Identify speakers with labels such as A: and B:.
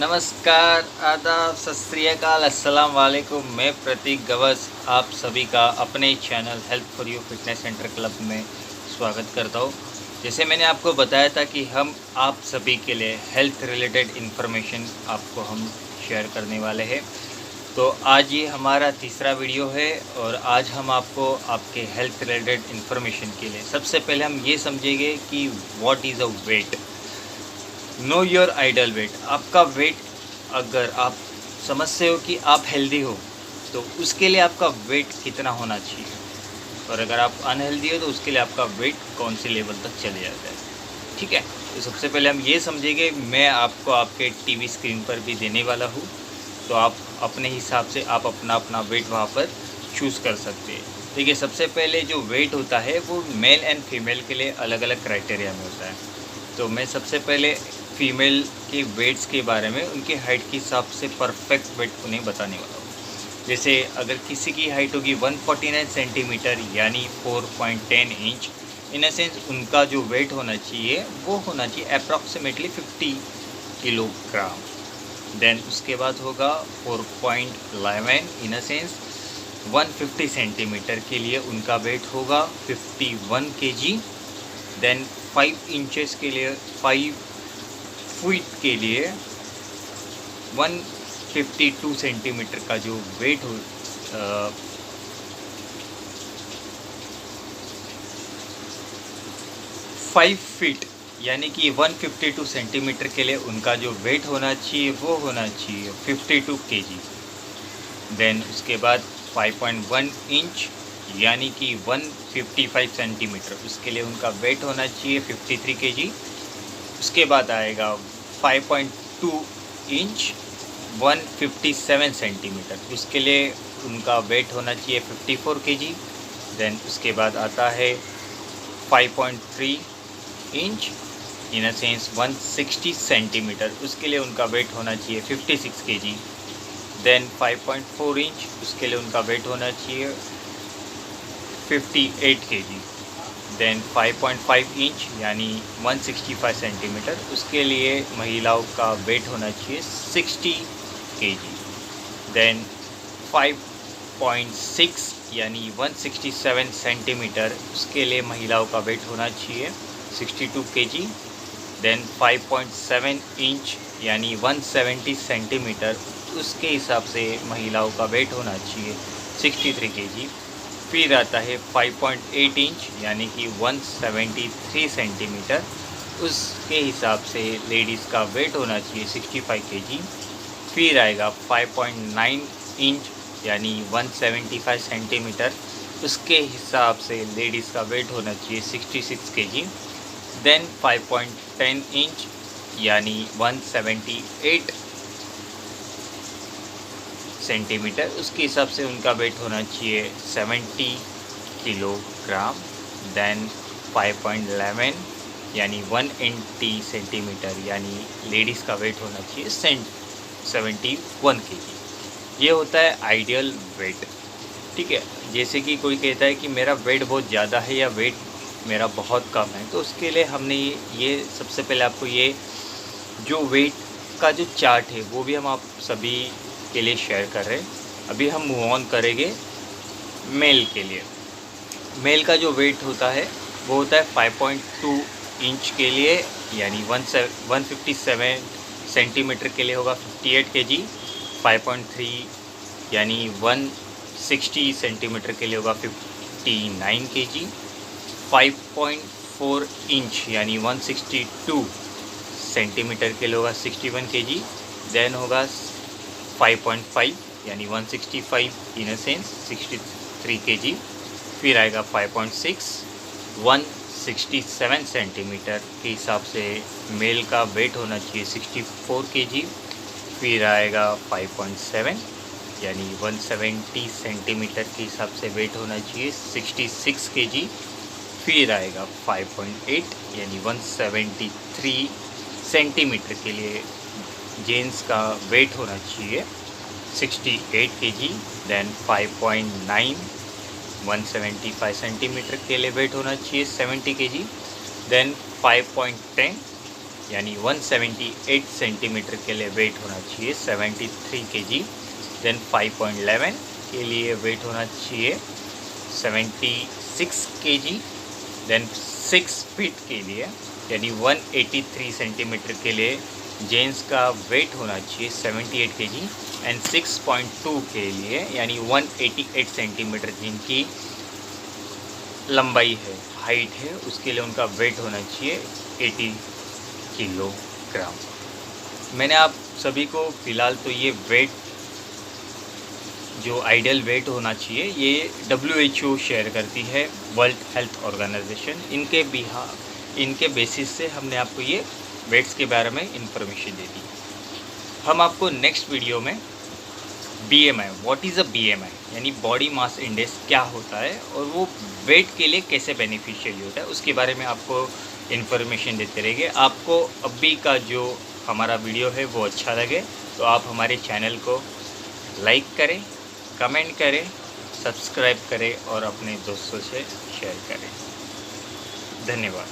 A: नमस्कार, आदाब, सत श्री अकाल, अस्सलाम वालेकुम। मैं प्रतीक गवस आप सभी का अपने channel health for you fitness centre club में स्वागत करता हूँ। जैसे मैंने आपको बताया था कि हम आप सभी के लिए हेल्थ रिलेटेड इन्फॉर्मेशन आपको हम शेयर करने वाले हैं। तो आज ये हमारा तीसरा वीडियो है और आज हम आपको आपके हेल्थ रिलेटेड इन्फॉर्मेशन के लिए सबसे पहले हम ये समझेंगे कि what is a weight. Know your ideal weight. आपका वेट, अगर आप समझते हो कि आप हेल्दी हो तो उसके लिए आपका वेट कितना होना चाहिए, और अगर आप अनहेल्दी हो तो उसके लिए आपका वेट कौन से लेवल तक चले जाता है। ठीक है, तो सबसे पहले हम ये समझेंगे, मैं आपको आपके टीवी स्क्रीन पर भी देने वाला हूँ, तो आप अपने हिसाब से आप अपना अपना वेट वहाँ पर चूज़ कर सकते हैं। देखिए, सबसे पहले जो वेट होता है वो मेल एंड फीमेल के लिए अलग अलग क्राइटेरिया में होता है। तो मैं सबसे पहले फ़ीमेल के वेट्स के बारे में, उनकी हाइट के हिसाब से परफेक्ट वेट उन्हें बताने वाला हूँ। जैसे अगर किसी की हाइट होगी 149 सेंटीमीटर यानी 4.10 इंच, इन अ सेंस उनका जो वेट होना चाहिए वो होना चाहिए अप्रॉक्सीमेटली 50 किलोग्राम। देन उसके बाद होगा 4.11 इन अ सेंस 150 सेंटीमीटर के लिए उनका वेट होगा 51 केजी। देन 5 इंचेस के लिए, 5 फीट के लिए 152 सेंटीमीटर का जो वेट हो, 5 फीट यानी कि 152 सेंटीमीटर के लिए उनका जो वेट होना चाहिए वो होना चाहिए 52 केजी। देन उसके बाद 5.1 इंच यानी कि 155 सेंटीमीटर, उसके लिए उनका वेट होना चाहिए 53 केजी। उसके बाद आएगा 5.2 इंच 157 सेंटीमीटर, उसके लिए उनका वेट होना चाहिए 54 केजी। देन उसके बाद आता है 5.3 inch in a sense 160 centimetre, उसके लिए उनका वेट होना चाहिए 56 केजी। देन 5.4 इंच, उसके लिए उनका वेट होना चाहिए 58 केजी। देन 5.5 इंच यानी 165 सेंटीमीटर, उसके लिए महिलाओं का वेट होना चाहिए 60 केजी। देन 5.6 यानी 167 सेंटीमीटर, उसके लिए महिलाओं का वेट होना चाहिए 62 केजी। देन 5.7 इंच यानी 170 सेंटीमीटर, उसके हिसाब से महिलाओं का वेट होना चाहिए 63 केजी। फिर आता है 5.8 इंच यानी कि 173 सेंटीमीटर, उसके हिसाब से लेडीज़ का वेट होना चाहिए 65 केजी। फिर आएगा 5.9 इंच यानी 175 सेंटीमीटर, उसके हिसाब से लेडीज़ का वेट होना चाहिए 66 केजी। देन 5.10 इंच यानी 178 सेंटीमीटर, उसके हिसाब से उनका वेट होना चाहिए 70 किलोग्राम। देन 5.11 यानी 180 सेंटीमीटर यानी लेडीज़ का वेट होना चाहिए 71 केजी। ये होता है आइडियल वेट। ठीक है, जैसे कि कोई कहता है कि मेरा वेट बहुत ज़्यादा है या वेट मेरा बहुत कम है, तो उसके लिए हमने ये सबसे पहले आपको ये जो वेट का जो चार्ट है वो भी हम आप सभी के लिए शेयर कर रहे हैं। अभी हम मूव ऑन करेंगे मेल के लिए। मेल का जो वेट होता है वो होता है 5.2 इंच के लिए यानी 157 सेंटीमीटर के लिए होगा 58 केजी। 5.3 यानी 160 सेंटीमीटर के लिए होगा 59 केजी। 5.4 इंच यानी 162 सेंटीमीटर के लिए होगा 61 केजी। देन होगा 5.5 यानी 165 इन अ सेंस 63 केजी। फिर आएगा 5.6 167 सेंटीमीटर के हिसाब से मेल का वेट होना चाहिए 64 केजी। फिर आएगा 5.7 यानी 170 सेंटीमीटर के हिसाब से वेट होना चाहिए 66 केजी। फिर आएगा 5.8 यानी 173 सेंटीमीटर के लिए जेंट्स का वेट होना चाहिए 68 केजी। देन 5.9 175 सेंटीमीटर के लिए वेट होना चाहिए 70 केजी। देन 5.10 यानी 178 सेंटीमीटर के लिए वेट होना चाहिए 73 kg। देन 5.11 के लिए वेट होना चाहिए 76 kg। देन 6 फीट के लिए यानी 183 सेंटीमीटर के लिए जेंट्स का वेट होना चाहिए 78 kg। एंड 6.2 के लिए यानी 188 सेंटीमीटर जिनकी लंबाई है, हाइट है, उसके लिए उनका वेट होना चाहिए 80 किलोग्राम। मैंने आप सभी को फ़िलहाल तो ये वेट जो आइडियल वेट होना चाहिए ये WHO शेयर करती है, वर्ल्ड हेल्थ ऑर्गेनाइजेशन। इनके बेसिस से हमने आपको ये वेट्स के बारे में इंफॉर्मेशन दे दी। हम आपको नेक्स्ट वीडियो में BMI, what is a BMI यानी बॉडी मास इंडेक्स क्या होता है और वो वेट के लिए कैसे बेनिफिशियल होता है, उसके बारे में आपको इन्फॉर्मेशन देते रहेंगे। आपको अभी का जो हमारा वीडियो है वो अच्छा लगे तो आप हमारे चैनल को लाइक करें, कमेंट करें, सब्सक्राइब करें और अपने दोस्तों से शेयर करें। धन्यवाद।